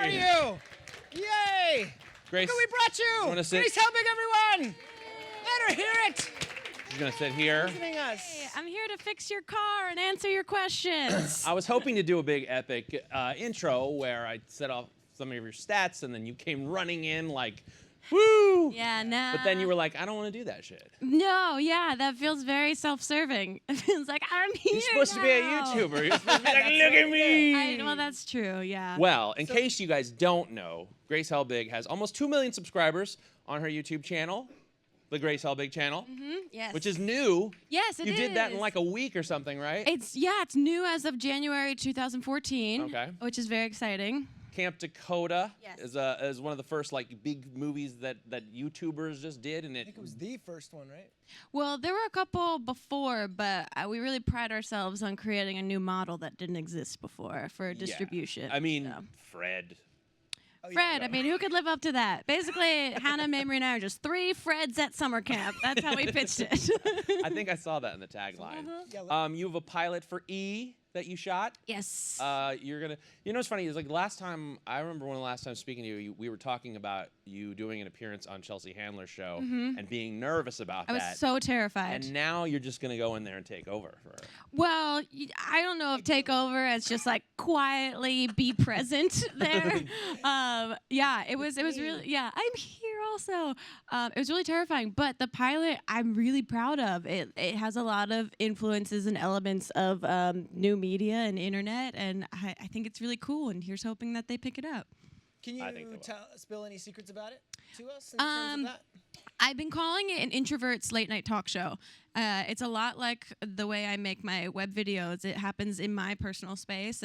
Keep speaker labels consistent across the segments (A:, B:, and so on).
A: are you? Yay!
B: Grace,
A: Look who we brought you!
B: you wanna sit?
A: Grace Helbig, everyone! Let her hear it!
B: She's going to sit here.
A: Visiting us.
C: Hey, I'm here to fix your car and answer your questions.
B: I was hoping to do a big epic intro where I set off some of your stats and then you came running in like, woo!
C: Yeah, nah.
B: But then you were like, I don't want to do that shit.
C: No, yeah, that feels very self-serving. It feels like I'm here
B: You're supposed to be a
C: now.
B: YouTuber. You're supposed to be like, look at me.
C: Well, that's true, yeah.
B: Well, in case you guys don't know, Grace Helbig has almost 2 million subscribers on her YouTube channel, the Grace Helbig channel,
C: Yes.
B: which is new.
C: Yes, it is.
B: You did that in like a week or something, right?
C: It's new as of January 2014.
B: Okay.
C: Which is very exciting.
B: Camp Dakota
C: Yes.
B: is one of the first like big movies that YouTubers just did, and
A: I think it was the first one, right?
C: Well, there were a couple before, but we really pride ourselves on creating a new model that didn't exist before for distribution.
B: I mean,
C: so.
B: Fred.
A: Oh,
C: Fred, I mean, who could live up to that? Basically, Hannah, Mamrie, and I are just 3 Freds at summer camp. That's how we pitched it.
B: I think I saw that in the tagline.
A: Yeah,
B: You have a pilot for E that you shot.
C: Yes.
B: You're gonna. You know what's funny is like last time I remember one of the last times speaking to you, we were talking about you doing an appearance on Chelsea Handler's show and being nervous about
C: I was
B: that.
C: so terrified.
B: And now you're just gonna go in there and take over for her.
C: Well, I don't know if take over as just like quietly be present there. Yeah, it was really, yeah, I'm here also. It was really terrifying, but the pilot I'm really proud of. It has a lot of influences and elements of new media and internet, and I think it's really cool, and here's hoping that they pick it up.
A: Can you
B: I think they will.
A: spill any secrets about it to us in terms of that?
C: I've been calling it an introvert's late night talk show. It's a lot like the way I make my web videos. It happens in my personal space,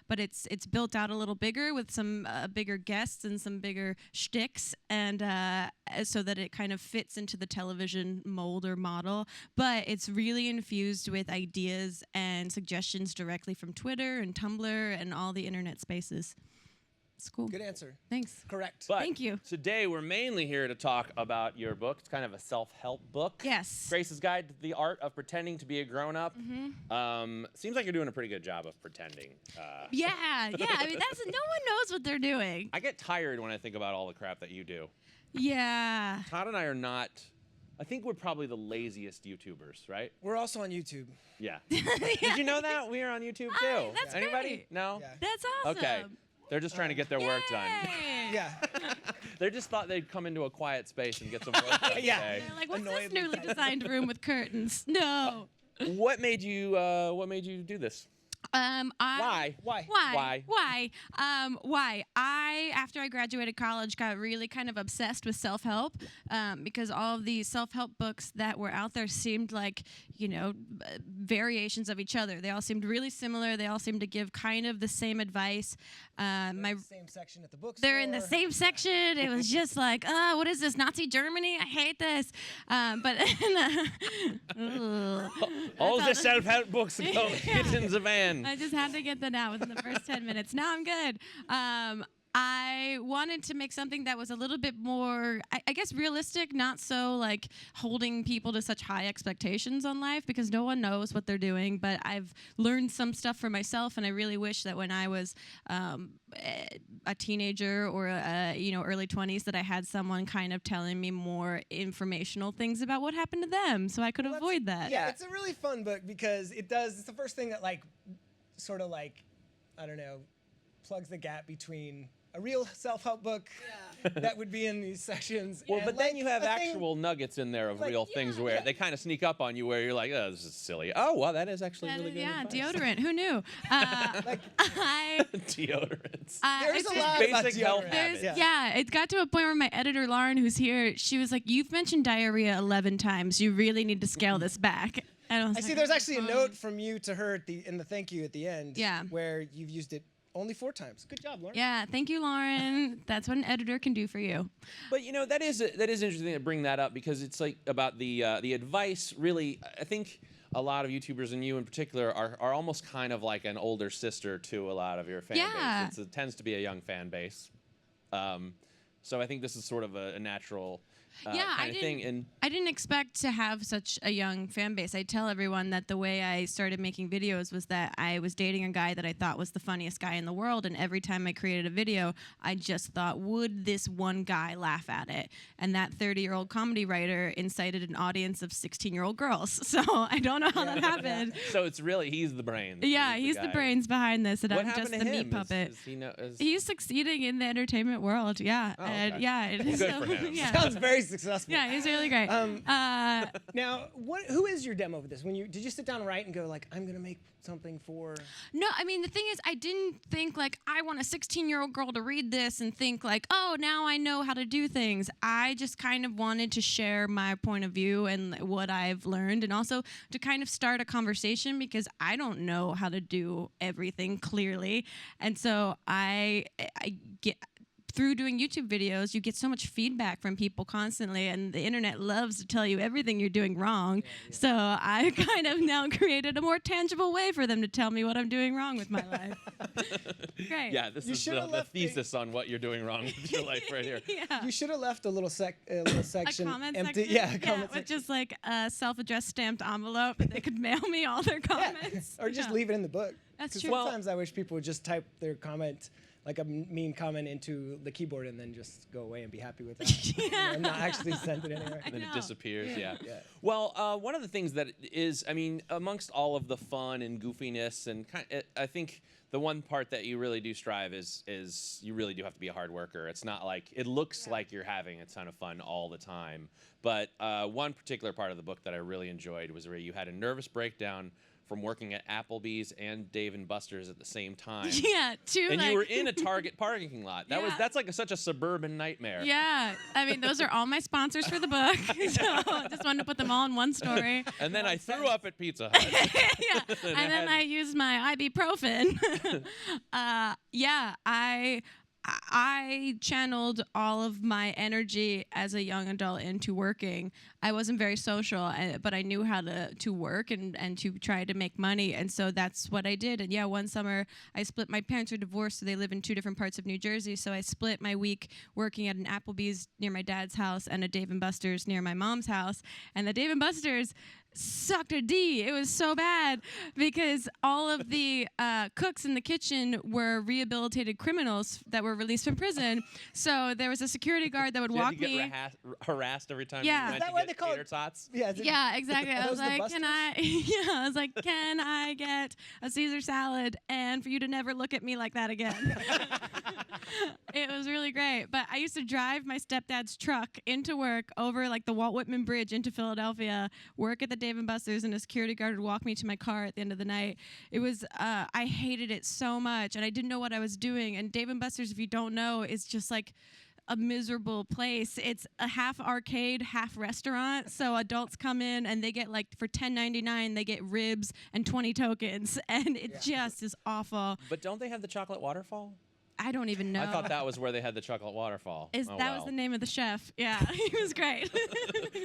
C: but it's built out a little bigger with some bigger guests and some bigger shticks, and so that it kind of fits into the television mold or model. But it's really infused with ideas and suggestions directly from Twitter and Tumblr and all the internet spaces. It's cool.
A: Good answer.
C: Thanks.
A: Correct.
B: But
C: Thank you.
B: Today we're mainly here to talk about your book. It's kind of a self-help book.
C: Yes.
B: Grace's Guide to the Art of Pretending to be a Grown-Up. Seems like you're doing a pretty good job of pretending.
C: Yeah. I mean, no one knows what they're doing.
B: I get tired when I think about all the crap that you do.
C: Yeah.
B: Todd and I are not. I think we're probably the laziest YouTubers, right?
A: We're also on YouTube.
B: Yeah. Did you know that we are on YouTube too?
C: That's
B: Anybody?
C: great.
B: No.
A: Yeah.
C: That's awesome.
B: Okay. They're just trying to get their work done.
C: Yay.
A: Yeah.
B: They just thought they'd come into a quiet space and get some work done
A: Yeah.
B: today.
C: They're like, what's this
A: Annoyedly
C: newly designed room with curtains? No.
B: What made you do this? Why?
C: Why? After I graduated college, got really kind of obsessed with self-help because all of these self-help books that were out there seemed like, variations of each other. They all seemed really similar. They all seemed to give kind of the same advice.
A: The same section at the bookstore.
C: They're in the same section. It was just like, what is this, Nazi Germany? I hate this.
B: All the self-help books go kitchens a van.
C: I just had to get that out within the first 10 minutes. Now I'm good. I wanted to make something that was a little bit more, I guess, realistic, not so like holding people to such high expectations on life because no one knows what they're doing. But I've learned some stuff for myself, and I really wish that when I was a teenager or early 20s, that I had someone kind of telling me more informational things about what happened to them, so I could avoid that.
A: Yeah, it's a really fun book because it's the first thing that sort of I don't know, plugs the gap between a real self-help book that would be in these sections.
B: Well,
A: and
B: but then you have
A: a thing-
B: actual nuggets in there of real things where they kind of sneak up on you where you're like, oh, this is silly. Oh, well, that is actually really good advice.
C: Deodorant. Who knew?
B: Deodorants.
A: There's
C: it's
A: a
C: just-
A: lot about
B: Basic health
A: deodorant.
B: habits.
C: Yeah, it got to a point where my editor, Lauren, who's here, she was like, you've mentioned diarrhea 11 times. You really need to scale this back. And I was
A: I see
C: like,
A: there's actually a note from you to her in the thank you at the end
C: Yeah.
A: where you've used it only 4 times. Good job, Lauren.
C: Yeah, thank you, Lauren. That's what an editor can do for you.
B: But that is interesting to bring that up because it's like about the advice. Really, I think a lot of YouTubers and you in particular are almost kind of like an older sister to a lot of your fan
C: Yeah.
B: base. It tends to be a young fan base. So I think this is sort of a natural kind of thing. And
C: I didn't expect to have such a young fan base. I tell everyone that the way I started making videos was that I was dating a guy that I thought was the funniest guy in the world, and every time I created a video, I just thought, would this one guy laugh at it? And that 30-year-old comedy writer incited an audience of 16-year-old girls. So I don't know how that happened.
B: So it's really he's the brains.
C: Yeah, he's the brains behind this, and
B: What
C: I'm
B: happened
C: just
B: to
C: the
B: him?
C: meat puppet.
B: He's
C: Succeeding in the entertainment world, yeah.
B: Oh,
C: And
B: okay.
C: yeah, it is.
B: Good for him.
C: Yeah.
A: Sounds very successful.
C: Yeah, he's really great.
A: Now, who is your demo for this? Did you sit down and write and go like, I'm gonna make something for?
C: No, I mean, the thing is, I didn't think like I want a 16-year-old girl to read this and think like, oh, now I know how to do things. I just kind of wanted to share my point of view and what I've learned, and also to kind of start a conversation, because I don't know how to do everything clearly. And so I get, through doing YouTube videos, you get so much feedback from people constantly, and the internet loves to tell you everything you're doing wrong. Yeah. So I kind of now created a more tangible way for them to tell me what I'm doing wrong with my life. Great.
B: Yeah, this is the thesis on what you're doing wrong with your life right here.
C: Yeah.
A: You should have left a little section
C: a comment
A: empty.
C: section?
A: Yeah, a comment
C: with
A: section.
C: just like a self-addressed stamped envelope that they could mail me all their comments.
A: Or just leave it in the book.
C: That's
A: 'Cause
C: true.
A: Sometimes I wish people would just type their comment, like a mean comment, into the keyboard and then just go away and be happy with that. And not actually send it anywhere.
B: And then it disappears, yeah.
A: Yeah.
B: Well, one of the things that is, I mean, amongst all of the fun and goofiness, and I think the one part that you really do strive is you really do have to be a hard worker. It's not like, it looks like you're having a ton of fun all the time. But one particular part of the book that I really enjoyed was where you had a nervous breakdown from working at Applebee's and Dave & Buster's at the same time.
C: Yeah,
B: and you were in a Target parking lot. That's like such a suburban nightmare.
C: Yeah, I mean, those are all my sponsors for the book. So I just wanted to put them all in one story.
B: And then I threw up at Pizza Hut.
C: Yeah, and then I used my ibuprofen. I channeled all of my energy as a young adult into working. I wasn't very social, but I knew how to work and to try to make money, and so that's what I did. And yeah, one summer I split. My parents are divorced, so they live in 2 different parts of New Jersey, so I split my week working at an Applebee's near my dad's house and a Dave & Buster's near my mom's house. And the Dave & Buster's sucked a D. It was so bad because all of the cooks in the kitchen were rehabilitated criminals that were released from prison. So there was a security guard that would walk me.
B: You had to get harassed every time
C: Yeah.
B: you went
A: Is that
B: to
A: why
B: get
A: they call
B: tater
A: it-
B: tots?
C: Yeah, exactly. I was like, can I get a Caesar salad and for you to never look at me like that again? It was really great. But I used to drive my stepdad's truck into work over like the Walt Whitman Bridge into Philadelphia, work at the Dave & Buster's, and a security guard would walk me to my car at the end of the night. It was, I hated it so much, and I didn't know what I was doing. And Dave & Buster's, if you don't know, is just like a miserable place. It's a half arcade, half restaurant. So adults come in and they get like, for $10.99, they get ribs and 20 tokens. And it just is awful.
B: But don't they have the chocolate waterfall?
C: I don't even know.
B: I thought that was where they had the chocolate waterfall.
C: That was the name of the chef. Yeah, he was great.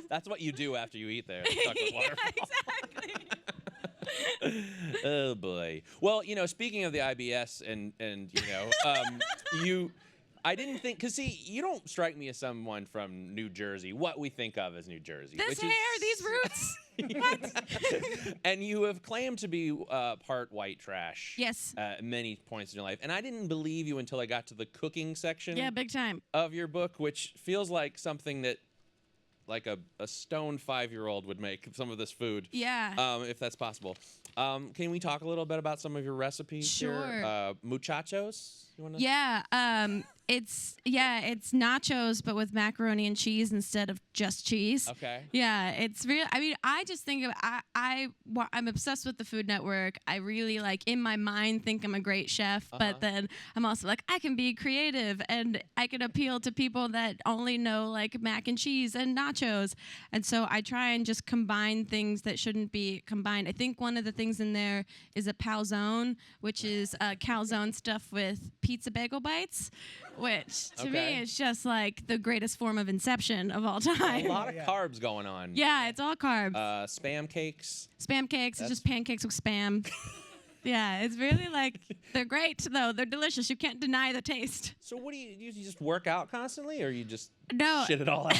B: That's what you do after you eat there, the chocolate waterfall.
C: Exactly.
B: Oh boy. Well, speaking of the IBS and I didn't think, because see, you don't strike me as someone from New Jersey, what we think of as New Jersey.
C: This hair, these roots. What?
B: And you have claimed to be part white trash.
C: Yes.
B: At many points in your life. And I didn't believe you until I got to the cooking section.
C: Yeah, big time.
B: Of your book, which feels like something that like a stoned 5-year-old would make some of this food.
C: Yeah.
B: If that's possible. Can we talk a little bit about some of your recipes?
C: Sure.
B: Here? Muchachos? You wanna...
C: Yeah. It's nachos, but with macaroni and cheese instead of just cheese.
B: Okay.
C: Yeah, it's real. I mean, I just think of I'm obsessed with the Food Network. I really in my mind think I'm a great chef, but then I'm also like I can be creative and I can appeal to people that only know like mac and cheese and nachos. And so I try and just combine things that shouldn't be combined. I think one of the things in there is a palzone, which is calzone stuffed with pizza bagel bites. Which, to me, is just like the greatest form of inception of all time.
B: A lot of carbs going on.
C: Yeah, it's all carbs.
B: Spam cakes.
C: Spam cakes. It's just pancakes with spam. Yeah, it's really like, they're great, though. They're delicious. You can't deny the taste.
B: So what do you just work out constantly, or you just
C: No.
B: shit it all out?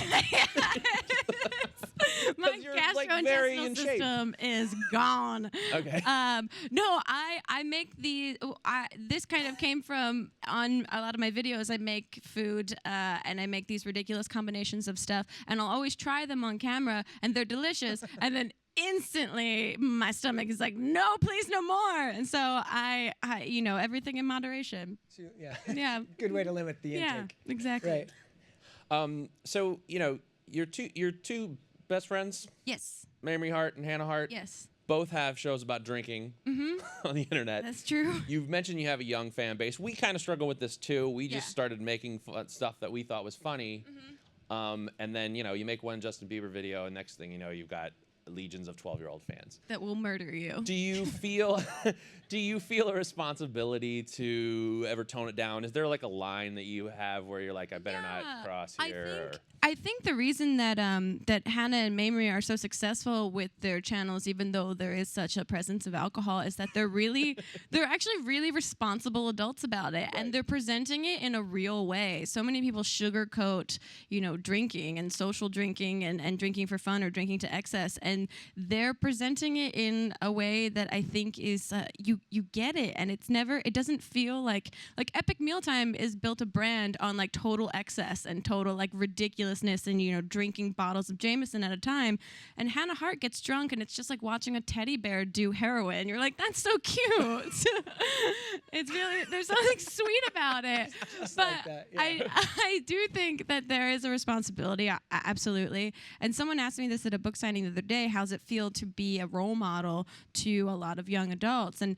C: My
B: you're, like, very in
C: gastrointestinal
B: shape.
C: system is gone.
B: Okay.
C: No, I make this kind of came from, on a lot of my videos, I make food and I make these ridiculous combinations of stuff, and I'll always try them on camera, and they're delicious, and then instantly my stomach is like, no, please, no more. And so I everything in moderation.
A: So, yeah.
C: Yeah.
A: Good way to limit the
C: Yeah,
A: intake.
C: exactly.
A: Right.
B: So your two best friends,
C: Yes.
B: Mamrie Hart and Hannah Hart,
C: Yes.
B: both have shows about drinking on the internet.
C: That's true.
B: You've mentioned you have a young fan base. We kind of struggle with this too. We just started making stuff that we thought was funny, and then you make one Justin Bieber video, and next thing you know, you've got legions of 12-year-old fans
C: that will murder you.
B: Do you feel a responsibility to ever tone it down? Is there like a line that you have where you're like, I better not cross here?
C: I think the reason that that Hannah and Mamrie are so successful with their channels, even though there is such a presence of alcohol, is that they're actually really responsible adults about it, and they're presenting it in a real way. So many people sugarcoat, drinking and social drinking and drinking for fun or drinking to excess, and they're presenting it in a way that I think is you get it, and it doesn't feel like Epic Mealtime is built a brand on like total excess and total like ridiculousness and drinking bottles of Jameson at a time, and Hannah Hart gets drunk and it's just like watching a teddy bear do heroin. You're like, that's so cute. It's really, there's something sweet about it.
A: Just
C: but
A: like that, yeah.
C: I do think that there is a responsibility, absolutely. And someone asked me this at a book signing the other day, how's it feel to be a role model to a lot of young adults? And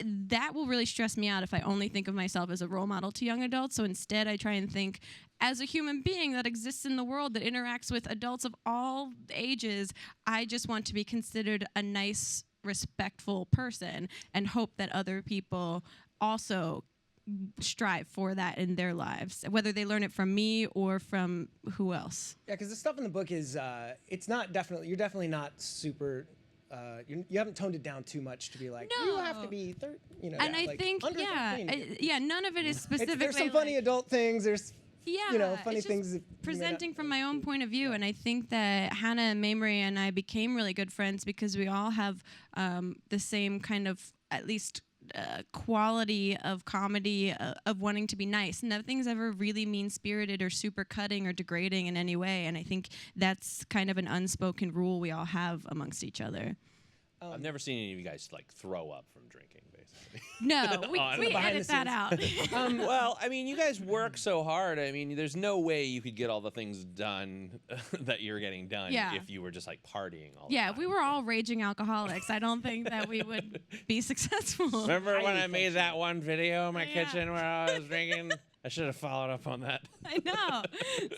C: that will really stress me out if I only think of myself as a role model to young adults. So instead, I try and think as a human being that exists in the world that interacts with adults of all ages. I just want to be considered a nice, respectful person and hope that other people also strive for that in their lives, whether they learn it from me or from who else.
A: Yeah, because the stuff in the book is, you're definitely not super, you haven't toned it down too much to be like, you have to be,
C: And I think,
A: under 13.
C: None of it is specifically.
A: There's some funny adult things, there's, funny
C: it's
A: things.
C: Just presenting from my own point of view, and I think that Hannah and Mamrie and I became really good friends because we all have the same kind of, at least, quality of comedy of wanting to be nice. Nothing's ever really mean-spirited or super cutting or degrading in any way, and I think that's kind of an unspoken rule we all have amongst each other.
B: I've never seen any of you guys like throw up from drinking, basically.
C: No, we edit that out.
B: Well, I mean, you guys work so hard. I mean, there's no way you could get all the things done that you're getting done if you were just like partying all the time.
C: Yeah, if we were all raging alcoholics, I don't think that we would be successful.
B: Remember when I made that one video in my kitchen where I was drinking? I should have followed up on that.
C: I know.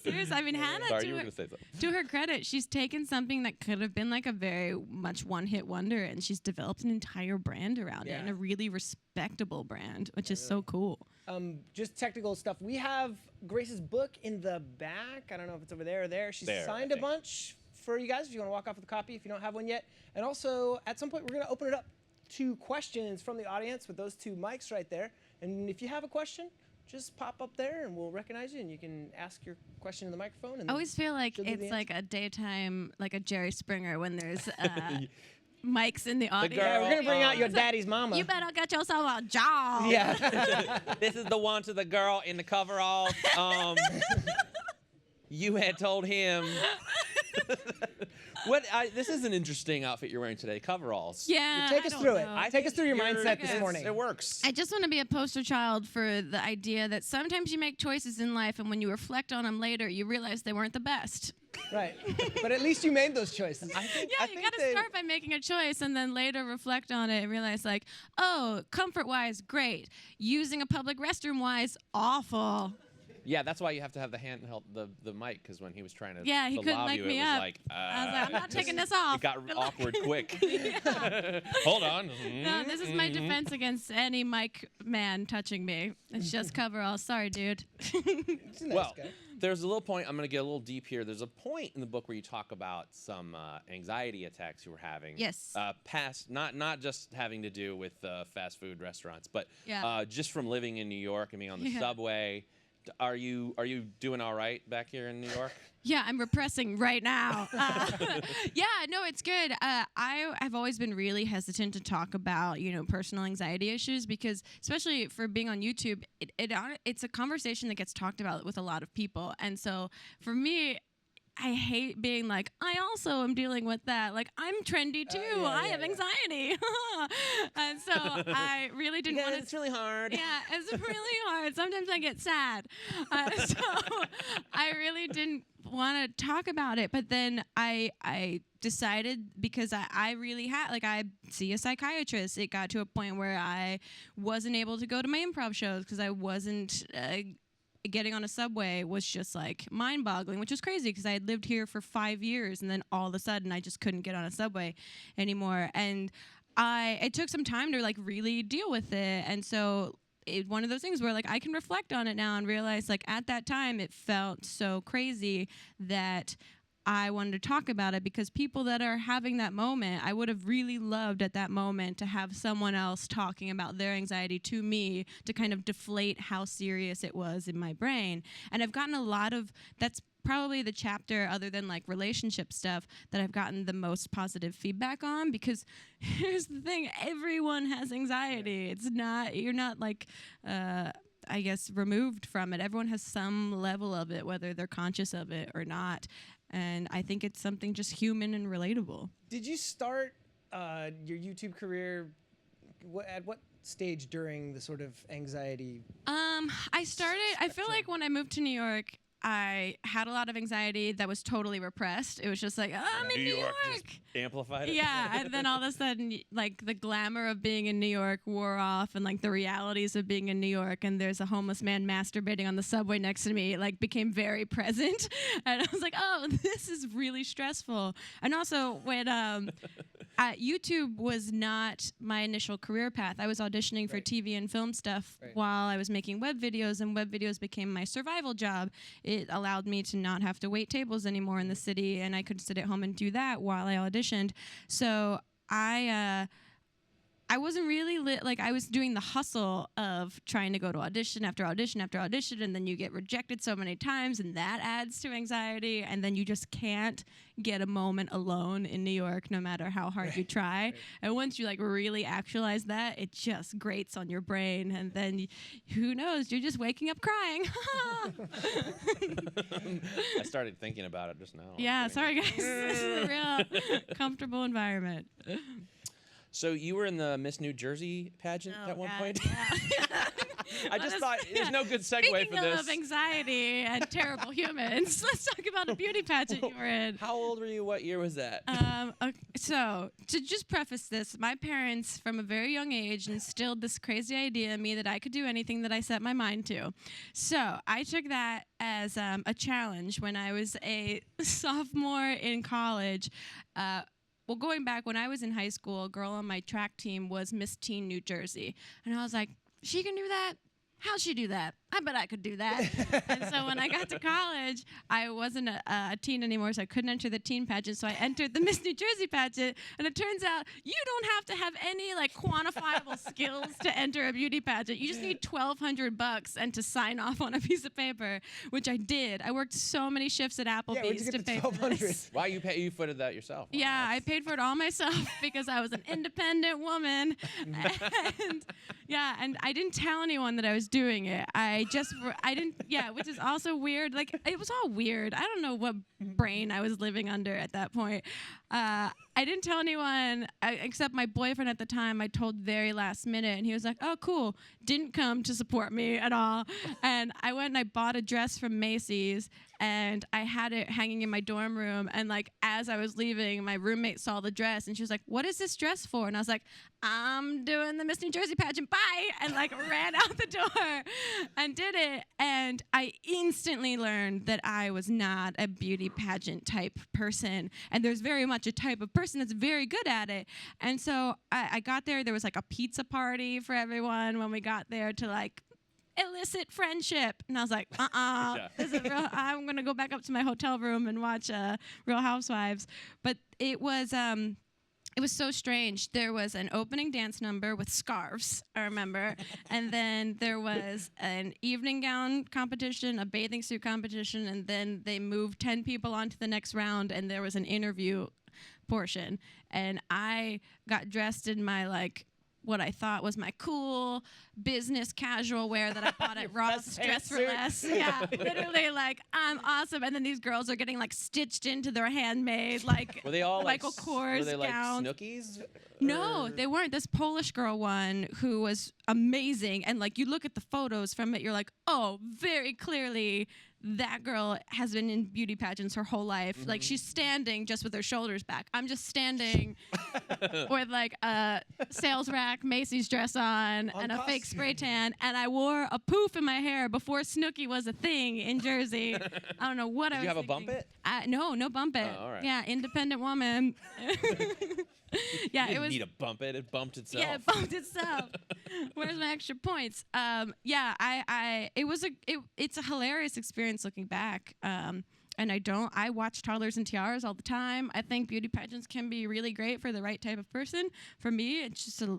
C: Seriously, I mean, Hannah,
B: Sorry, you were gonna say something.
C: To her credit, she's taken something that could have been like a very much one-hit wonder, and she's developed an entire brand around it, and a really respectable brand, which is so cool.
A: Just technical stuff. We have Grace's book in the back. I don't know if it's over there or there. She's signed a bunch for you guys if you want to walk off with a copy if you don't have one yet. And also, at some point, we're going to open it up to questions from the audience with those two mics right there. And if you have a question, just pop up there and we'll recognize you and you can ask your question in the microphone. And
C: I always feel like it's like a daytime, like a Jerry Springer when there's mics in the audience.
A: Yeah, we're going to bring out your daddy's mama.
C: You better get yourself a job.
A: Yeah.
B: This is the one to the girl in the coveralls. You had told him. This is an interesting outfit you're wearing today, coveralls.
C: Yeah.
A: Take us through it. Take us through your mindset this morning.
B: It works.
C: I just want to be a poster child for the idea that sometimes you make choices in life, and when you reflect on them later, you realize they weren't the best.
A: Right. But at least you made those choices.
C: You got to start by making a choice and then later reflect on it and realize, like, oh, comfort-wise, great. Using a public restroom-wise, awful.
B: Yeah, that's why you have to have the handheld, the mic, because when he was trying to
C: he couldn't
B: lob
C: mic
B: you,
C: me
B: it was
C: up.
B: like,
C: I was like, I'm not taking this off.
B: It got awkward quick.
C: Yeah.
B: Hold on.
C: No, this is my defense against any mic man touching me. It's just coveralls. Sorry, dude.
A: He's a nice guy.
B: There's a little point. I'm going to get a little deep here. There's a point in the book where you talk about some anxiety attacks you were having.
C: Yes.
B: Past, not just having to do with fast food restaurants, but
C: Yeah.
B: just from living in New York and being on the subway. Are you doing all right back here in New York?
C: Yeah, I'm repressing right now. Yeah, no, it's good. I've always been really hesitant to talk about, personal anxiety issues because, especially for being on YouTube, it's a conversation that gets talked about with a lot of people. And so for me, I hate being like, I also am dealing with that. Like, I'm trendy too. I have anxiety. And so I really didn't want to.
B: It's really hard.
C: Yeah, it's really hard. Sometimes I get sad. So I really didn't want to talk about it. But then I decided, because I really had, I see a psychiatrist. It got to a point where I wasn't able to go to my improv shows because I wasn't getting on a subway was just mind-boggling, which was crazy because I had lived here for 5 years and then all of a sudden I just couldn't get on a subway anymore. And it took some time to really deal with it. And so one of those things where I can reflect on it now and realize at that time it felt so crazy that I wanted to talk about it, because people that are having that moment, I would have really loved at that moment to have someone else talking about their anxiety to me to kind of deflate how serious it was in my brain. And I've gotten a lot of, that's probably the chapter, other than relationship stuff, that I've gotten the most positive feedback on, because here's the thing, everyone has anxiety. It's not, you're not I guess, removed from it. Everyone has some level of it, whether they're conscious of it or not. And I think it's something just human and relatable.
A: Did you start your YouTube career at what stage during the sort of anxiety?
C: I feel like when I moved to New York, I had a lot of anxiety that was totally repressed. It was just I'm in New York.
B: Just amplified it.
C: Yeah, and then all of a sudden, the glamour of being in New York wore off, and the realities of being in New York, and there's a homeless man masturbating on the subway next to me, became very present. And I was like, oh, this is really stressful. And also, when YouTube was not my initial career path. I was auditioning for TV and film stuff while I was making web videos, and web videos became my survival job. It allowed me to not have to wait tables anymore in the city, and I could sit at home and do that while I auditioned. So I wasn't really I was doing the hustle of trying to go to audition after audition after audition, and then you get rejected so many times, and that adds to anxiety, and then you just can't get a moment alone in New York no matter how hard you try. And once you really actualize that, it just grates on your brain, and then who knows, you're just waking up crying.
B: I started thinking about it just now.
C: Yeah, sorry guys. This is a real comfortable environment.
B: So you were in the Miss New Jersey pageant at one point?
C: Yeah.
B: I just thought there's no good segue
C: Speaking
B: for this.
C: of anxiety and terrible humans, let's talk about a beauty pageant you were in.
B: How old were you? What year was that?
C: Okay, so, to just preface this, my parents, from a very young age, instilled this crazy idea in me that I could do anything that I set my mind to. So, I took that as a challenge when I was a sophomore in college. Well, going back, when I was in high school, a girl on my track team was Miss Teen New Jersey. And I was like, she can do that? How'd she do that? I bet I could do that. And so when I got to college, I wasn't a teen anymore, so I couldn't enter the teen pageant. So I entered the Miss New Jersey pageant, and it turns out you don't have to have any quantifiable skills to enter a beauty pageant. You just need $1,200 and to sign off on a piece of paper, which I did. I worked so many shifts at Applebee's to pay for this.
B: Wow, you footed that yourself. Wow,
C: yeah, I paid for it all myself because I was an independent woman. And I didn't tell anyone that I was doing it. I didn't, which is also weird. It was all weird. I don't know what brain I was living under at that point. I didn't tell anyone except my boyfriend at the time. I told very last minute, and he was like, "Oh, cool." Didn't come to support me at all. And I went and I bought a dress from Macy's, and I had it hanging in my dorm room. And like as I was leaving, my roommate saw the dress, and she was like, "What is this dress for?" And I was like, "I'm doing the Miss New Jersey pageant. Bye!" And like ran out the door and did it. And I instantly learned that I was not a beauty pageant type person, and there's very much a type of person that's very good at it. And so I got there. There was like a pizza party for everyone when we got there to like illicit friendship, and I was like, this is real. I'm gonna go back up to my hotel room and watch Real Housewives. But it was so strange. There was an opening dance number with scarves, I remember, and then there was an evening gown competition, a bathing suit competition, and then they moved 10 people on to the next round, and there was an interview portion. And I got dressed in my like what I thought was my cool business casual wear that I bought at Ross Dress for Less. Yeah, literally like, I'm awesome. And then these girls are getting like stitched into their handmade like
B: were they all
C: Michael Kors
B: were they like
C: gowns.
B: Snookies?
C: No, they weren't. This Polish girl one who was amazing. And like you look at the photos from it, you're like, oh, very clearly that girl has been in beauty pageants her whole life. Like she's standing just with her shoulders back. I'm just standing with like a sales rack Macy's dress on and a fake spray tan, and I wore a poof in my hair before Snooki was a thing in Jersey. I don't know what I was
B: Did you have
C: thinking.
B: a bump it?
C: No bump it.
B: Oh, all right.
C: Yeah, independent woman. Yeah,
B: You
C: it was.
B: didn't need to bump it. It bumped itself.
C: Yeah, it bumped itself. Where's my extra points? Yeah, it's a hilarious experience looking back. And I watch Toddlers and Tiaras all the time. I think beauty pageants can be really great for the right type of person. For me, it's just a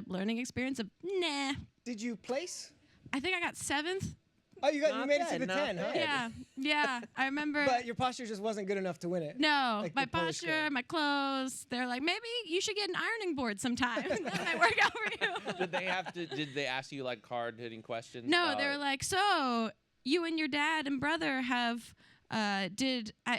C: learning experience of nah.
A: Did you place?
C: I think I got 7th.
A: Oh, you made it to the
B: not
A: 10, huh?
B: bad.
C: Yeah, I remember.
A: But your posture just wasn't good enough to win it.
C: No,
A: like
C: my
A: the Polish
C: posture,
A: girl.
C: my clothes. They're like, maybe you should get an ironing board sometime. That might work out for you.
B: Did they ask you like hard hitting questions?
C: No, they were like, so you and your dad and brother have.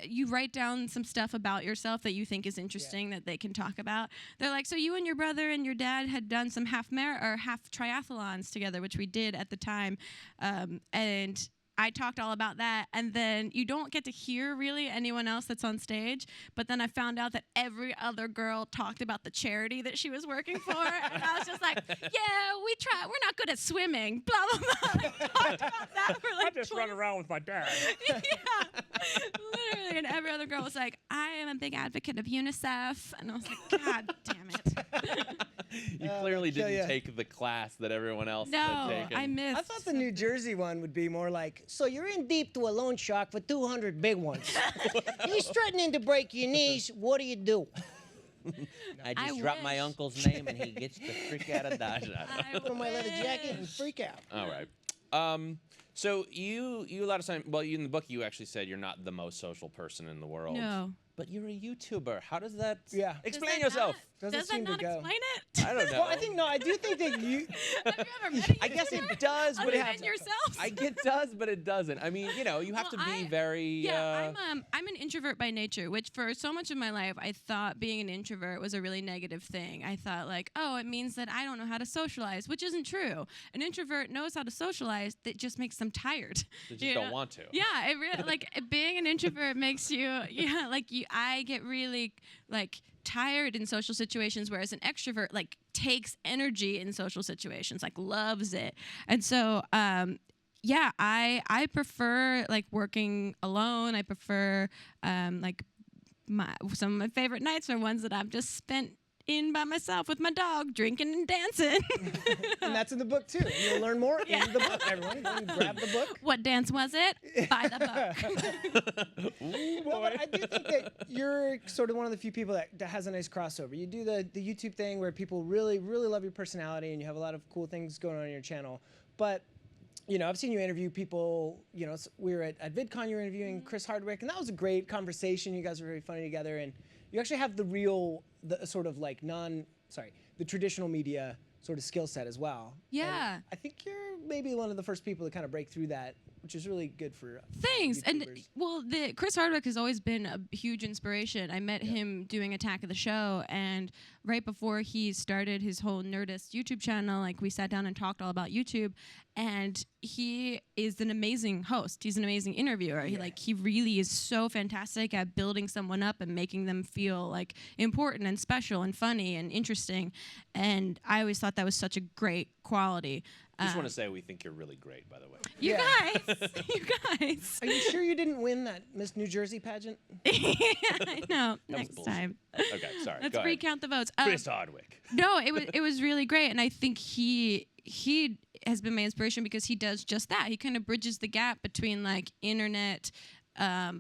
C: You write down some stuff about yourself that you think is interesting that they can talk about. They're like, so you and your brother and your dad had done some half triathlons together, which we did at the time, and I talked all about that, and then you don't get to hear really anyone else that's on stage, but then I found out that every other girl talked about the charity that she was working for, and I was just like, yeah, we're not good at swimming, blah, blah, blah. Like, talked about that for like
D: I just run around with my dad.
C: Yeah, literally, and every other girl was like, I am a big advocate of UNICEF, and I was like, God damn it.
B: You clearly
A: kill
B: didn't
A: ya.
B: take the class that everyone else
C: No,
B: had taken.
C: I missed.
A: I thought the New Jersey one would be more like, so you're in deep to a loan shark for 200 big ones. He's threatening to break your knees. What do you do?
E: I
C: I
E: just drop my
C: wish.
E: uncle's name and he gets the freak out of Dodge.
A: Put on my leather jacket and freak out.
B: All right. So you a lot of time. Well, in the book you actually said you're not the most social person in the world.
C: No.
E: But you're a YouTuber. How does that?
A: Yeah.
B: Explain
C: Does that
B: yourself.
A: Doesn't
C: Does that
A: seem to
C: not
A: go.
C: explain it?
B: I don't know.
A: Well, I think, no, I do think that you...
C: Have you ever met a
B: I guess it
C: YouTuber
B: does, but
C: other
B: it
C: than yourself?
B: it does, but it doesn't. I mean, you have to
C: Well,
B: be very.
C: Yeah, I'm an introvert by nature, which for so much of my life I thought being an introvert was a really negative thing. I thought like, oh, it means that I don't know how to socialize, which isn't true. An introvert knows how to socialize. That just makes them tired.
B: They just
C: you
B: don't
C: know?
B: want to.
C: Yeah, it really like being an introvert makes you I get really like tired in social situations, whereas an extrovert like takes energy in social situations, like loves it. And so yeah, I prefer like working alone. I prefer like some of my favorite nights are ones that I've just spent in by myself with my dog, drinking and dancing.
A: And that's in the book, too. You'll learn more
C: Yeah.
A: in the book, everyone. Go and grab the book.
C: What dance was it? Buy the book.
A: Well, but I do think that you're sort of one of the few people that has a nice crossover. You do the YouTube thing where people really, really love your personality, and you have a lot of cool things going on your channel. But, I've seen you interview people. We were at VidCon, you were interviewing Chris Hardwick, and that was a great conversation. You guys were very funny together, and you actually have the sort of like the traditional media sort of skill set as well.
C: Yeah.
A: And I think you're maybe one of the first people to kind of break through that which is really good for
C: Thanks. And
A: YouTubers.
C: well, the Chris Hardwick has always been a huge inspiration. I met him doing Attack of the Show, and right before he started his whole Nerdist YouTube channel, like we sat down and talked all about YouTube, and he is an amazing host. He's an amazing interviewer. He really is so fantastic at building someone up and making them feel like important and special and funny and interesting. And I always thought that was such a great quality.
B: I just want to say we think you're really great, by the way.
C: You
A: Yeah.
C: guys.
A: Are you sure you didn't win that Miss New Jersey pageant?
C: I know.
B: That was
C: Next
B: bullshit.
C: time.
B: Okay, sorry.
C: Let's
B: Go ahead.
C: recount the votes.
B: Chris Hardwick.
C: No, it was really great, and I think he has been my inspiration because he does just that. He kind of bridges the gap between like internet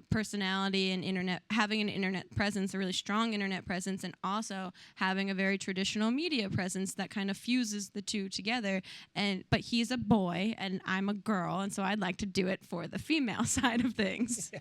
C: personality and having an internet presence, a really strong internet presence, and also having a very traditional media presence that kind of fuses the two together. But he's a boy and I'm a girl, and so I'd like to do it for the female side of things.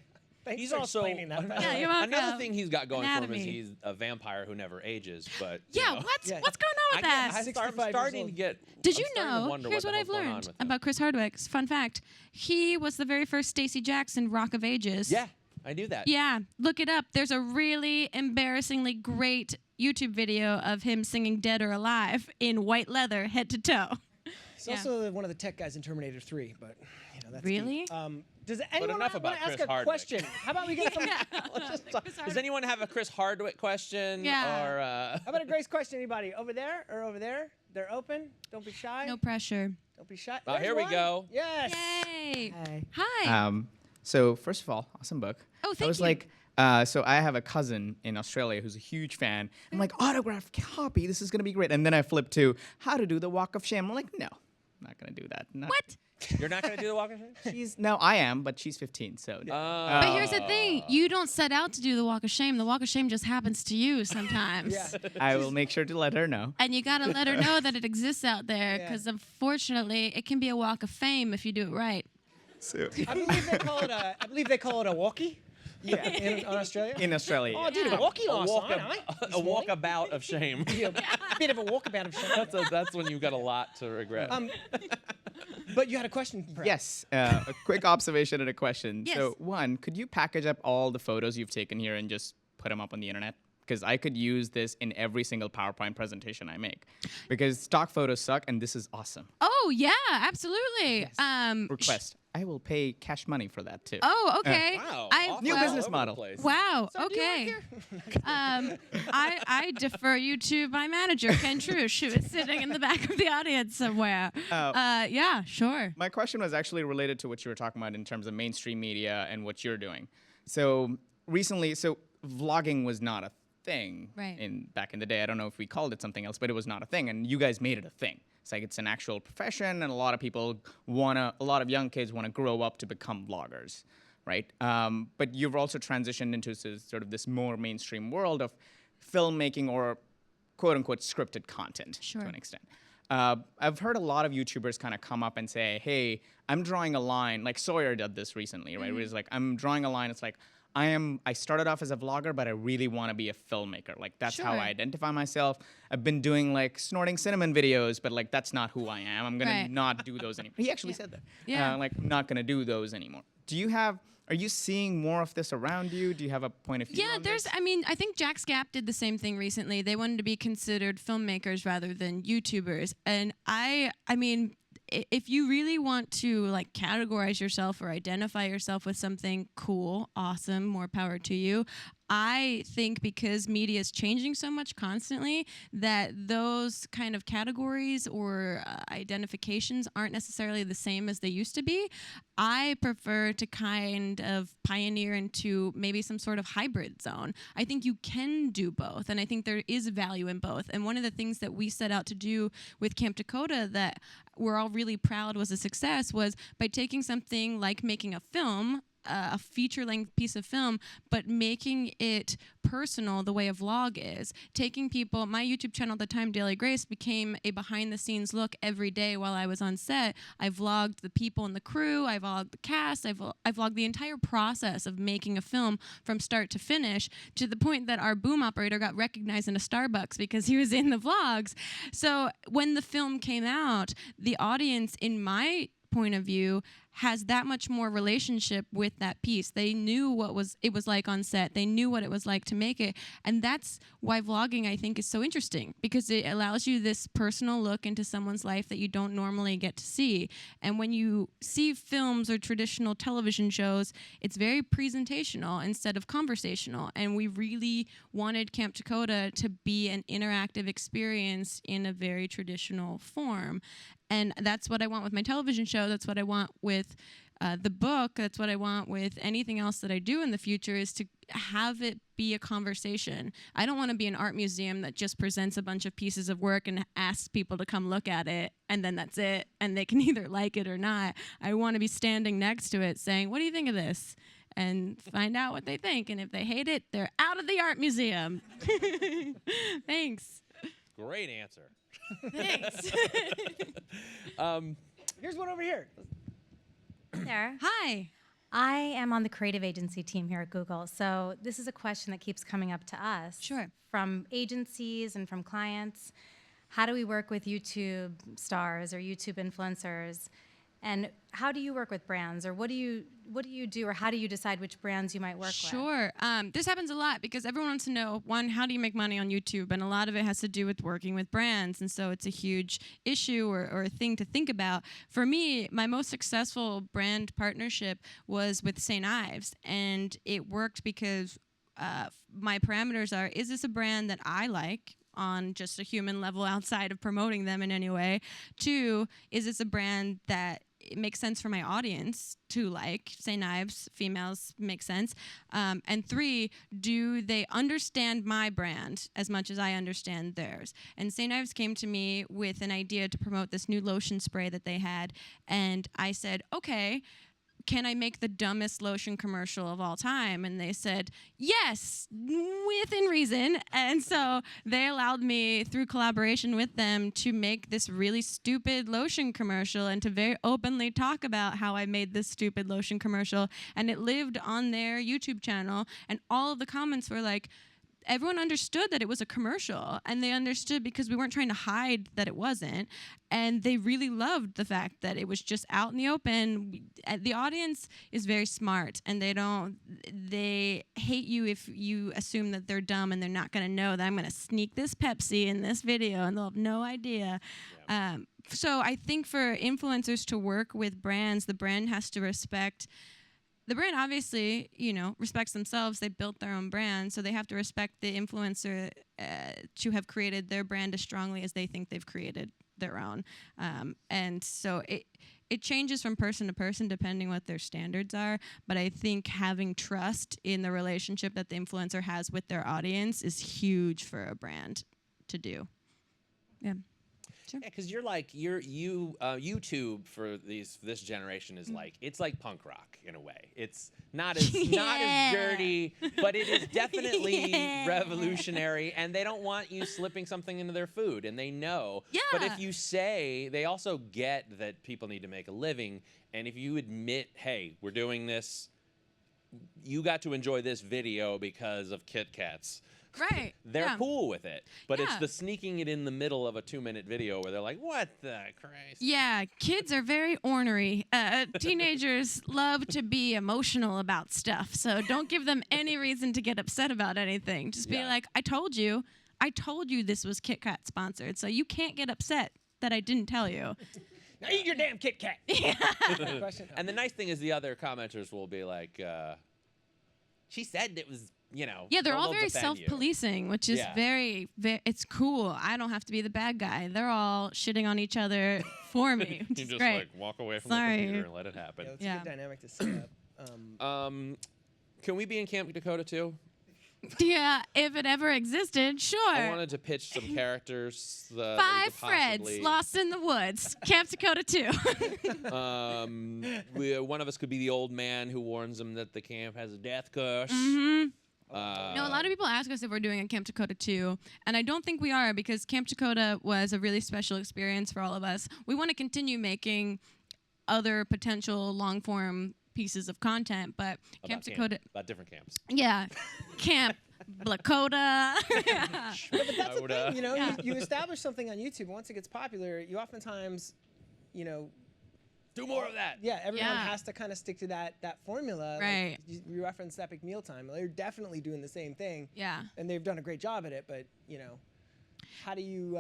A: Thanks
B: He's
A: for
B: also
A: explaining that. by the
C: Yeah,
A: way.
C: you're welcome.
B: another thing he's got going for him is
C: Anatomy.
B: he's a vampire who never ages. But you
C: Yeah,
B: know.
C: what's
A: Yeah.
C: what's going on with that?
B: I'm
A: 65 years
B: starting
A: old.
B: to get.
C: Did
B: I'm
C: you
B: starting to
C: know?
B: wonder
C: Here's
B: what
C: what
B: the
C: I've
B: hell's going on
C: learned
B: with him.
C: about Chris Hardwick. Fun fact: he was the very first Stacey Jackson Rock of Ages.
B: Yeah, I knew that.
C: Yeah, look it up. There's a really embarrassingly great YouTube video of him singing "Dead or Alive" in white leather, head to toe.
A: He's
C: Yeah.
A: also one of the tech guys in Terminator 3, but that's
C: Really?
A: deep. Does anyone
B: enough
A: want
B: about
A: to ask
B: Chris
A: a
B: Hardwick.
A: question? How about we get some?
B: Does anyone have a Chris Hardwick question?
C: Yeah.
B: Or
A: How about a Grace question? Anybody over there or over there? They're open. Don't be shy.
C: No pressure.
A: Don't be shy.
B: Oh,
A: There's
B: here we
A: one.
B: go.
A: Yes.
C: Yay!
D: Hi.
C: Hi.
D: So first of all, awesome book.
C: Oh,
D: I
C: thank
D: was
C: you.
D: like, so I have a cousin in Australia who's a huge fan. I'm like, autograph copy. This is gonna be great. And then I flip to how to do the walk of shame. I'm like, no, I'm not gonna do that. Not-
C: What?
B: you're not gonna do the walk of shame?
D: No, I am, but she's 15, so.
C: But here's the thing: you don't set out to do the walk of shame. The walk of shame just happens to you sometimes.
A: Yeah.
D: I will make sure to let her know.
C: And you gotta let her know that it exists out there,
A: Yeah.
C: because unfortunately, it can be a walk of fame if you do it right.
D: So,
A: I believe they call it a walkie. Yeah. In Australia.
D: in Australia.
A: Oh, I did a walkie last night.
B: a walkabout of shame.
A: Yeah, a bit of a walkabout of shame.
B: That's when you've got a lot to regret.
A: But you had a question, perhaps?
D: Yes, a quick observation and a question.
C: Yes.
D: So, one, could you package up all the photos you've taken here and just put them up on the internet? Because I could use this in every single PowerPoint presentation I make. Because stock photos suck, and this is awesome.
C: Oh yeah, absolutely.
D: Request. I will pay cash money for that too.
C: Oh, okay.
B: Wow.
D: New
B: all
D: business
B: over the
D: model.
B: place.
C: Wow.
A: So do you work
C: Okay.
A: here?
C: I defer you to my manager, Ken Trush, who is sitting in the back of the audience somewhere. Yeah, sure.
D: My question was actually related to what you were talking about in terms of mainstream media and what you're doing. So recently, vlogging was not a thing
C: Right.
D: back in the day. I don't know if we called it something else, but it was not a thing, and you guys made it a thing. It's like it's an actual profession, and a lot of young kids wanna grow up to become vloggers, right? But you've also transitioned into sort of this more mainstream world of filmmaking or quote unquote scripted content
C: Sure.
D: to an extent. I've heard a lot of YouTubers kind of come up and say, hey, I'm drawing a line, like Sawyer did this recently, right? Where he's like, I'm drawing a line, it's like, I started off as a vlogger, but I really want to be a filmmaker. Like, that's how
C: Sure.
D: I identify myself. I've been doing, like, snorting cinnamon videos, but, like, that's not who I am. I'm going
C: Right.
D: to not do those anymore. He actually said that.
C: Yeah.
D: Like, not going to do those anymore. Are you seeing more of this around you? Do you have a point of view
C: Yeah,
D: on this?
C: I think Jack Scap did the same thing recently. They wanted to be considered filmmakers rather than YouTubers. And I mean, if you really want to like categorize yourself or identify yourself with something cool, awesome, more power to you. I think because media is changing so much constantly that those kind of categories or identifications aren't necessarily the same as they used to be. I prefer to kind of pioneer into maybe some sort of hybrid zone. I think you can do both, and I think there is value in both. And one of the things that we set out to do with Camp Dakota that we're all really proud was a success was by taking something like making a film, a feature-length piece of film, but making it personal the way a vlog is. Taking people, my YouTube channel at the time, Daily Grace, became a behind-the-scenes look every day while I was on set. I vlogged the people in the crew, I vlogged the cast, I vlogged the entire process of making a film from start to finish, to the point that our boom operator got recognized in a Starbucks because he was in the vlogs. So when the film came out, the audience, in my point of view, has that much more relationship with that piece. They knew what it was like on set. They knew what it was like to make it. And that's why vlogging, I think, is so interesting, because it allows you this personal look into someone's life that you don't normally get to see. And when you see films or traditional television shows, it's very presentational instead of conversational. And we really wanted Camp Dakota to be an interactive experience in a very traditional form. And that's what I want with my television show. That's what I want with the book. That's what I want with anything else that I do in the future, is to have it be a conversation. I don't want to be an art museum that just presents a bunch of pieces of work and asks people to come look at it, and then that's it, and they can either like it or not. I want to be standing next to it saying, what do you think of this? And find out what they think. And if they hate it, they're out of the art museum. Thanks.
B: Great answer.
C: Thanks.
A: Here's one over here.
F: There.
C: Hi.
F: I am on the creative agency team here at Google. So this is a question that keeps coming up to us.
C: Sure.
F: From agencies and from clients. How do we work with YouTube stars or YouTube influencers? And how do you work with brands, or what do you do, or how do you decide which brands you might work with?
C: Sure. This happens a lot because everyone wants to know, one, how do you make money on YouTube? And a lot of it has to do with working with brands. And so it's a huge issue or a thing to think about. For me, my most successful brand partnership was with St. Ives. And it worked because my parameters are, is this a brand that I like on just a human level outside of promoting them in any way? 2, is this a brand that it makes sense for my audience to like? St. Ives, females make sense. And 3, do they understand my brand as much as I understand theirs? And St. Ives came to me with an idea to promote this new lotion spray that they had. And I said, okay, can I make the dumbest lotion commercial of all time? And they said, yes, within reason. And so they allowed me, through collaboration with them, to make this really stupid lotion commercial and to very openly talk about how I made this stupid lotion commercial. And it lived on their YouTube channel. And all of the comments were like, everyone understood that it was a commercial, and they understood because we weren't trying to hide that it wasn't. And they really loved the fact that it was just out in the open. The audience is very smart, and they hate you if you assume that they're dumb and they're not going to know that I'm going to sneak this Pepsi in this video, and they'll have no idea. Yeah. So I think for influencers to work with brands, the brand has to respect. The brand obviously, respects themselves. They built their own brand, so they have to respect the influencer to have created their brand as strongly as they think they've created their own. And so it changes from person to person depending what their standards are. But I think having trust in the relationship that the influencer has with their audience is huge for a brand to do. Yeah. Sure.
B: Yeah, because YouTube for this generation is it's like punk rock in a way. It's not as not as dirty, but it is definitely revolutionary. And they don't want you slipping something into their food, and they know.
C: Yeah.
B: But if you say, they also get that people need to make a living, and if you admit, hey, we're doing this, you got to enjoy this video because of Kit Kats.
C: Right.
B: They're cool with it. But it's the sneaking it in the middle of a 2-minute video where they're like, what the Christ?
C: Yeah, kids are very ornery. Teenagers love to be emotional about stuff. So don't give them any reason to get upset about anything. Just be like, I told you this was Kit Kat sponsored. So you can't get upset that I didn't tell you.
A: Now eat your damn Kit Kat.
C: Yeah.
B: And the nice thing is the other commenters will be like, she said it was,
C: Yeah, they're all very self-policing, which is very, it's cool. I don't have to be the bad guy. They're all shitting on each other for me, which
B: you
C: is
B: just
C: great.
B: walk away from the computer and let it happen.
A: Yeah, that's a good dynamic to set up.
B: Can we be in Camp Dakota too?
C: Yeah, if it ever existed, sure.
B: I wanted to pitch some characters.
C: 5 Freds lost in the woods. Camp Dakota 2.
B: One of us could be the old man who warns them that the camp has a death curse.
C: Mm-hmm. A lot of people ask us if we're doing a Camp Dakota 2, and I don't think we are, because Camp Dakota was a really special experience for all of us. We want to continue making other potential long-form pieces of content, but Camp Dakota...
B: About different camps.
C: Yeah. Camp Lakota.
A: But that's the thing, you establish something on YouTube, and once it gets popular, you oftentimes,
B: Do more of that.
A: Yeah, everyone
C: Yeah.
A: has to kind of stick to that formula.
C: Right.
A: Like, you referenced Epic Mealtime. They're definitely doing the same thing.
C: Yeah.
A: And they've done a great job at it, but, how do you,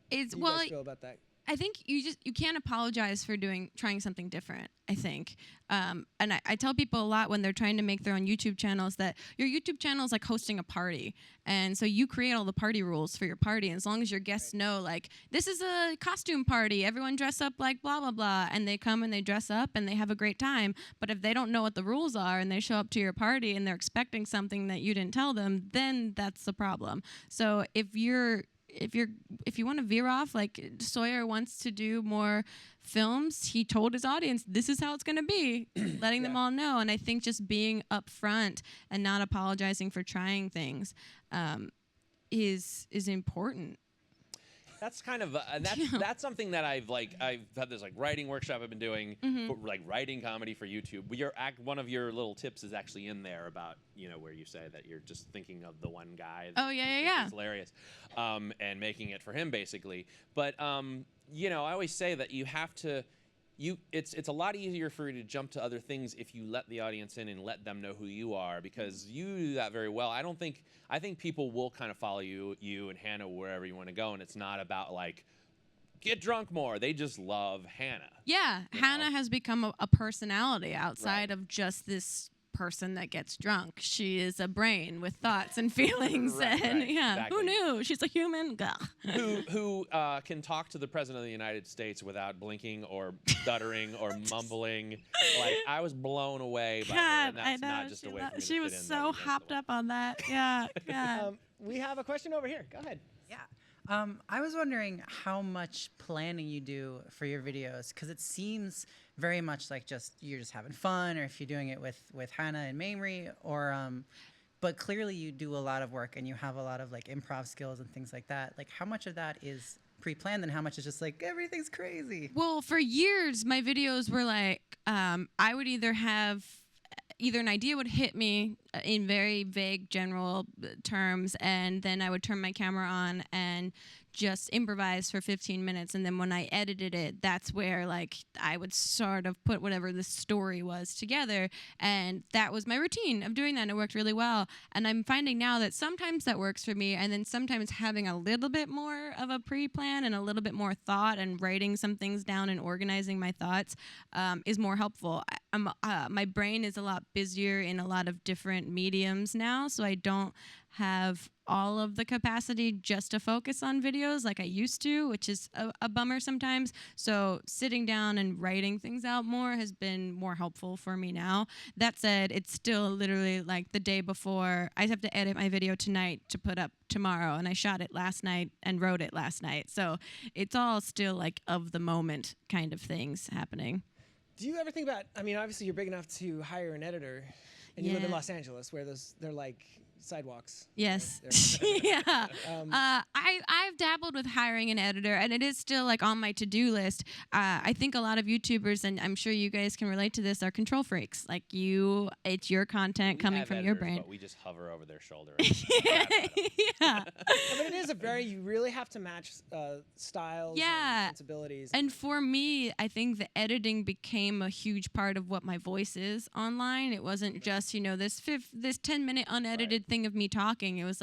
C: It's
A: do you
C: well,
A: guys feel about that?
C: I think you can't apologize for trying something different. I think, and I tell people a lot when they're trying to make their own YouTube channels that your YouTube channel is like hosting a party, and so you create all the party rules for your party. And as long as your guests know, like, this is a costume party, everyone dress up like blah blah blah, and they come and they dress up and they have a great time. But if they don't know what the rules are and they show up to your party and they're expecting something that you didn't tell them, then that's the problem. So if you want to veer off, like Sawyer wants to do more films, he told his audience this is how it's going to be, letting them all know. And I think just being upfront and not apologizing for trying things is important.
B: That's kind of that's something that I've had this writing workshop I've been doing for, writing comedy for YouTube. One of your little tips is actually in there about where you say that you're just thinking of the one guy.
C: Oh, yeah.
B: It's hilarious, and making it for him basically. But I always say that you have to. It's a lot easier for you to jump to other things if you let the audience in and let them know who you are, because you do that very well. I think people will kind of follow you and Hannah wherever you want to go, and it's not about get drunk more. They just love Hannah.
C: Yeah, Hannah has become a personality outside of just this person that gets drunk. She is a brain with thoughts and feelings, and
B: exactly.
C: Who knew? She's a human.
B: Who can talk to the president of the United States without blinking or stuttering or mumbling. I was blown away by her, and that's not just a way for me to
C: she
B: fit
C: was
B: in
C: so
B: there against
C: hopped
B: the
C: up on that. Yeah.
A: We have a question over here. Go ahead.
G: Yeah. I was wondering how much planning you do for your videos, because it seems very much like you're just having fun, or if you're doing it with Hannah and Mamrie, but clearly you do a lot of work and you have a lot of improv skills and things like that. How much of that is pre-planned and how much is just everything's crazy?
C: Well, for years my videos were I would either an idea would hit me in very vague general terms, and then I would turn my camera on and just improvise for 15 minutes, and then when I edited it, that's where I would sort of put whatever the story was together, and that was my routine of doing that, and it worked really well. And I'm finding now that sometimes that works for me, and then sometimes having a little bit more of a pre-plan and a little bit more thought and writing some things down and organizing my thoughts is more helpful. My brain is a lot busier in a lot of different mediums now, so I don't have all of the capacity just to focus on videos like I used to, which is a bummer sometimes. So sitting down and writing things out more has been more helpful for me now. That said, it's still literally the day before. I have to edit my video tonight to put up tomorrow, and I shot it last night and wrote it last night. So it's all still of the moment kind of things happening.
A: Do you ever think about, obviously you're big enough to hire an editor, and you live in Los Angeles, where they're sidewalks.
C: Yes.
A: Right?
C: Yeah. I've dabbled with hiring an editor, and it is still on my to-do list. I think a lot of YouTubers, and I'm sure you guys can relate to this, are control freaks. It's your content coming from your brain.
B: But we just hover over their shoulder.
C: Yeah.
A: But it is you really have to match styles and sensibilities.
C: And for me, I think the editing became a huge part of what my voice is online. It wasn't just, this 10-minute unedited thing of me talking. It was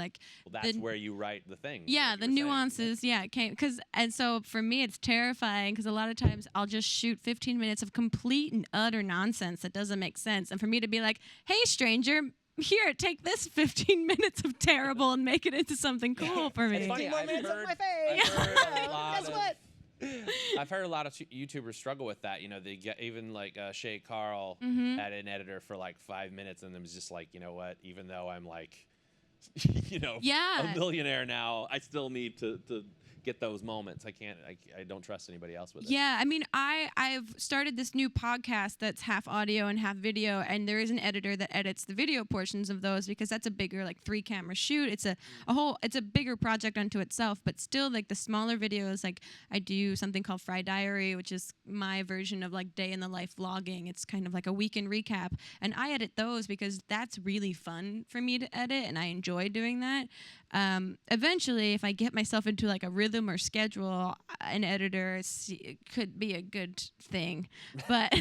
B: that's where you write the thing.
C: Yeah, the nuances. Yeah, it came and so for me it's terrifying, because a lot of times I'll just shoot 15 minutes of complete and utter nonsense that doesn't make sense, and for me to be hey stranger, here, take this 15 minutes of terrible and make it into something cool for me.
B: It's funny,
A: 15 more minutes of my face.
B: I've heard a lot of YouTubers struggle with that. They get even Shay Carl had an editor for 5 minutes, and it was just you know what? Even though I'm a millionaire now, I still need to get those moments. I don't trust anybody else with it.
C: Yeah, I've started this new podcast that's half audio and half video, and there is an editor that edits the video portions of those, because that's a bigger 3-camera shoot. It's it's a bigger project unto itself, but still the smaller videos, I do something called Fry Diary, which is my version of day in the life vlogging. It's kind of a weekend recap, and I edit those because that's really fun for me to edit, and I enjoy doing that. Eventually, if I get myself into a really rhythm or schedule, an editor could be a good thing. But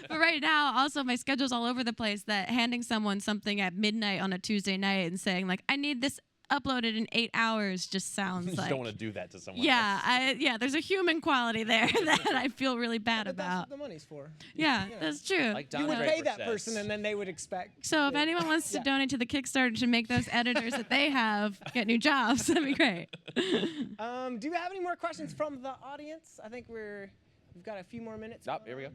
C: but right now, also my schedule's all over the place. That handing someone something at midnight on a Tuesday night and saying like, I need this uploaded in 8 hours just sounds
B: You just
C: like.
B: don't want to do that to someone
C: Yeah,
B: else.
C: there's a human quality there that I feel really bad
A: But that's
C: about.
A: what the money's for.
C: Yeah,
A: You know.
C: that's true.
B: Like
A: You
B: Don
A: would
B: Draper
A: pay that
B: says.
A: person, and then they would expect.
C: So if
A: that-
C: anyone wants to
A: Yeah.
C: donate to the Kickstarter to make those editors that they have get new jobs, that'd be great.
A: Do you have any more questions from the audience? I think we've got a few more minutes.
B: Oh, here we go.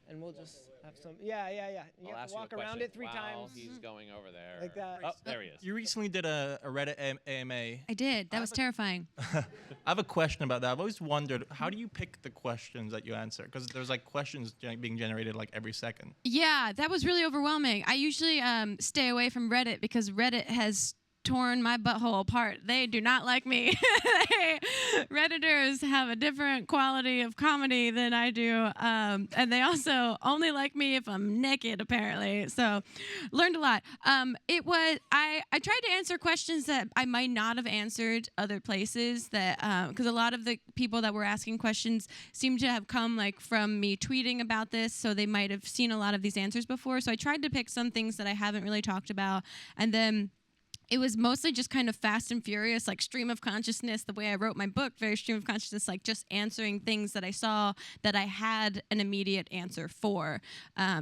A: And we'll just have some. Yeah. You
B: I'll
A: have
B: ask
A: to
B: you a
A: walk around
B: question
A: it 3
B: while
A: times.
B: He's going over there.
A: Like that.
B: Oh, there he is.
H: You recently did a Reddit AMA.
C: I did. That was terrifying.
H: I have a question about that. I've always wondered, how do you pick the questions that you answer? Because there's like questions being generated like every second.
C: Yeah, that was really overwhelming. I usually stay away from Reddit because Reddit has torn my butthole apart. They do not like me. Redditors have a different quality of comedy than I do, and they also only like me if I'm naked, apparently. So, learned a lot. I tried to answer questions that I might not have answered other places. That because a lot of the people that were asking questions seem to have come like from me tweeting about this, so they might have seen a lot of these answers before. So I tried to pick some things that I haven't really talked about, and then it was mostly just kind of fast and furious, like stream of consciousness, the way I wrote my book, very stream of consciousness, like just answering things that I saw that I had an immediate answer for.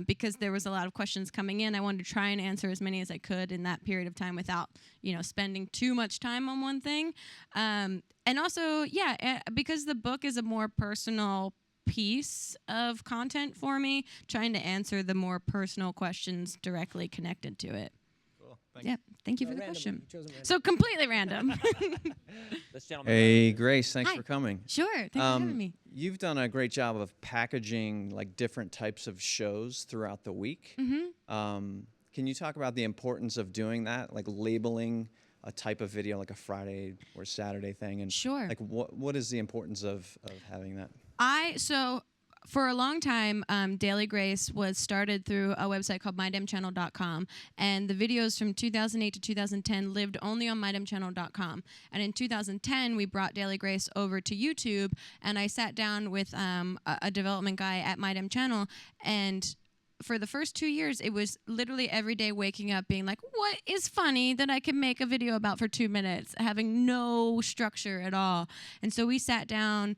C: Because there was a lot of questions coming in. I wanted to try and answer as many as I could in that period of time without, spending too much time on one thing. And also, because the book is a more personal piece of content for me, trying to answer the more personal questions directly connected to it.
H: Thanks.
C: Yeah, thank you for the
A: Random.
C: question.
A: You chose them random.
C: So completely random.
B: This gentleman.
I: Hey, Grace, thanks
C: Hi.
I: for coming.
C: Sure, thanks for having me.
I: You've done a great job of packaging like different types of shows throughout the week. Can you talk about the importance of doing that, like labeling a type of video, like a Friday or Saturday thing, and
C: Sure.
I: like what is the importance of having that?
C: For a long time, Daily Grace was started through a website called mydemchannel.com, and the videos from 2008 to 2010 lived only on mydemchannel.com. And in 2010, we brought Daily Grace over to YouTube, and I sat down with a development guy at MyDemChannel, and for the first 2 years, it was literally every day waking up being like, what is funny that I can make a video about for 2 minutes, having no structure at all. And so we sat down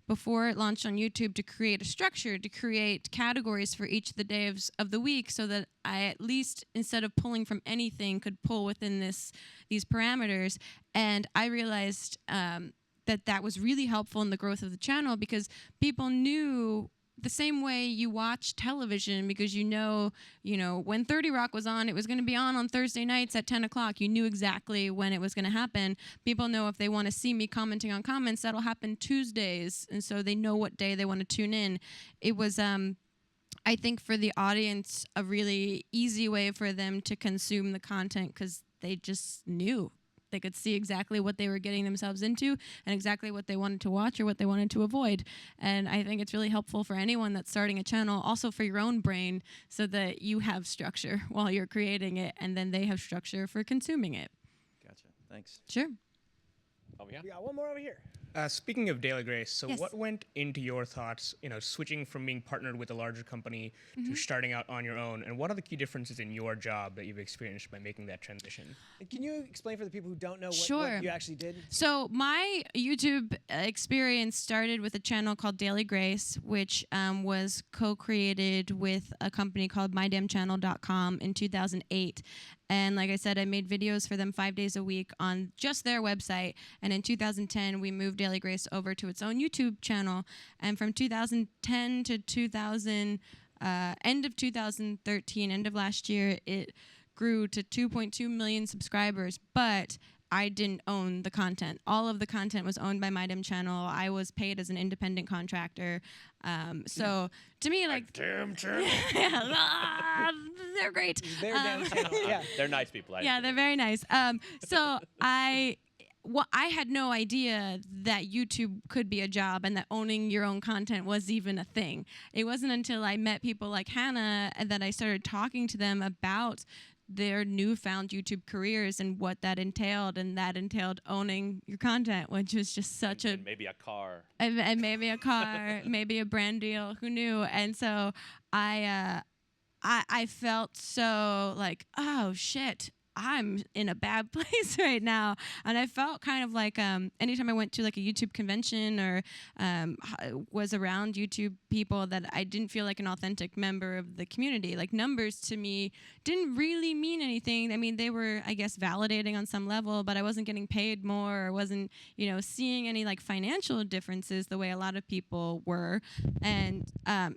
C: before it launched on YouTube to create a structure, to create categories for each of the days of the week, so that I at least, instead of pulling from anything, could pull within these parameters. And I realized that was really helpful in the growth of the channel, because people knew the same way you watch television, because when 30 Rock was on, it was going to be on Thursday nights at 10 o'clock. You knew exactly when it was going to happen. People know if they want to see me commenting on comments, that'll happen Tuesdays, and so they know what day they want to tune in. It was, I think, for the audience, a really easy way for them to consume the content, because they just knew. They could see exactly what they were getting themselves into and exactly what they wanted to watch or what they wanted to avoid. And I think it's really helpful for anyone that's starting a channel, also for your own brain, so that you have structure while you're creating it, and then they have structure for consuming it.
I: Gotcha. Thanks.
C: Sure.
B: Oh, yeah.
A: We got one more over here.
J: Speaking of Daily Grace, so
C: Yes.
J: what went into your thoughts, switching from being partnered with a larger company to starting out on your own, and what are the key differences in your job that you've experienced by making that transition?
A: Can you explain for the people who don't know
C: Sure.
A: what you actually did?
C: So my YouTube experience started with a channel called Daily Grace, which was co-created with a company called mydemchannel.com in 2008. And like I said, I made videos for them 5 days a week on just their website. And in 2010, we moved Daily Grace over to its own YouTube channel. And from 2010 to end of 2013, end of last year, it grew to 2.2 million subscribers. But I didn't own the content. All of the content was owned by MyDemChannel. I was paid as an independent contractor. So to me, like,
B: Damn channel.
C: they're great.
A: Their damn channel. Yeah.
B: They're nice people.
C: Yeah, they're very nice. So I had no idea that YouTube could be a job and that owning your own content was even a thing. It wasn't until I met people like Hannah that I started talking to them about their newfound YouTube careers and what that entailed, and that entailed owning your content, which was just such
B: and maybe a car.
C: And maybe a car, maybe a brand deal, who knew? And so I felt so like, oh shit, I'm in a bad place right now. And I felt kind of like anytime I went to like a YouTube convention or was around YouTube people, that I didn't feel like an authentic member of the community. Like numbers to me didn't really mean anything. I mean, they were, I guess, validating on some level, but I wasn't getting paid more or wasn't, seeing any like financial differences the way a lot of people were. And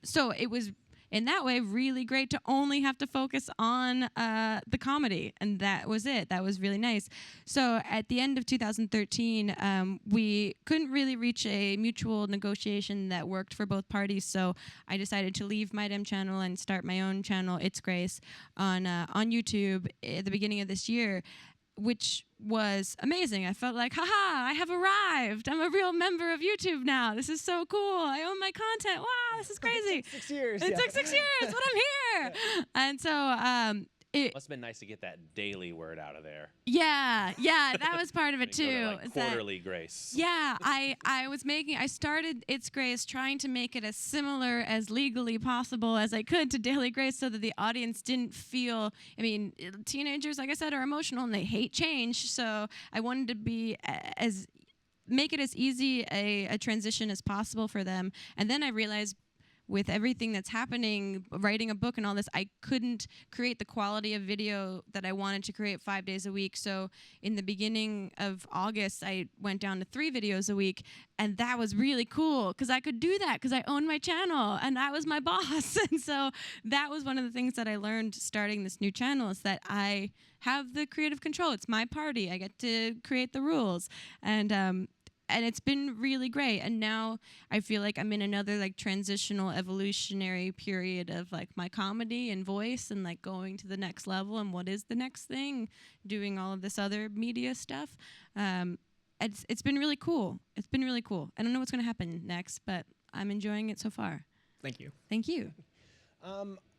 C: so it was, in that way, really great to only have to focus on the comedy. And that was it. That was really nice. So at the end of 2013, we couldn't really reach a mutual negotiation that worked for both parties. So I decided to leave my Dem channel and start my own channel, It's Grace, on YouTube at the beginning of this year, which was amazing. I felt like, haha, I have arrived. I'm a real member of YouTube now. This is so cool. I own my content. Wow, this is crazy.
A: It took 6 years.
C: It took 6 years, but I'm here. And so it
B: Must have been nice to get that daily word out of there.
C: Yeah, that was part of it too.
B: Go to, like,
C: is that-
B: quarterly Grace.
C: Yeah, I started It's Grace trying to make it as similar as legally possible as I could to Daily Grace so that the audience didn't feel, teenagers, like I said, are emotional and they hate change. So I wanted to be make it as easy a transition as possible for them. And then I realized, with everything that's happening, writing a book and all this, I couldn't create the quality of video that I wanted to create 5 days a week. So in the beginning of August, I went down to 3 videos a week, and that was really cool because I could do that because I owned my channel and I was my boss. And so that was one of the things that I learned starting this new channel, is that I have the creative control. It's my party. I get to create the rules. And it's been really great. And now I feel like I'm in another like transitional evolutionary period of like my comedy and voice and like going to the next level and what is the next thing, doing all of this other media stuff. It's been really cool. It's been really cool. I don't know what's going to happen next, but I'm enjoying it so far.
J: Thank you.
C: Thank you.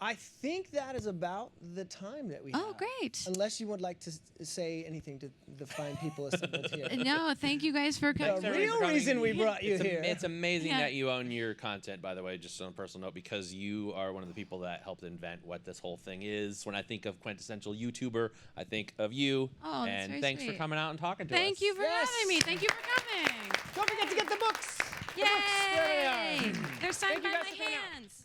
A: I think that is about the time that we have.
C: Oh, great.
A: Unless you would like to say anything to the fine people assembled here.
C: No, thank you guys for coming.
A: The real reason we brought you here.
B: It's amazing
C: Yeah.
B: that you own your content, by the way, just on a personal note, because you are one of the people that helped invent what this whole thing is. When I think of quintessential YouTuber, I think of you.
C: Oh, that's
B: and
C: very
B: thanks
C: sweet.
B: for coming out and talking to us.
C: Thank you for having me. Thank you for coming.
A: Don't forget to get the books.
C: Yay!
A: There they are.
C: They're signed
A: Thank you
C: by
A: guys
C: my
A: for coming out.
C: hands.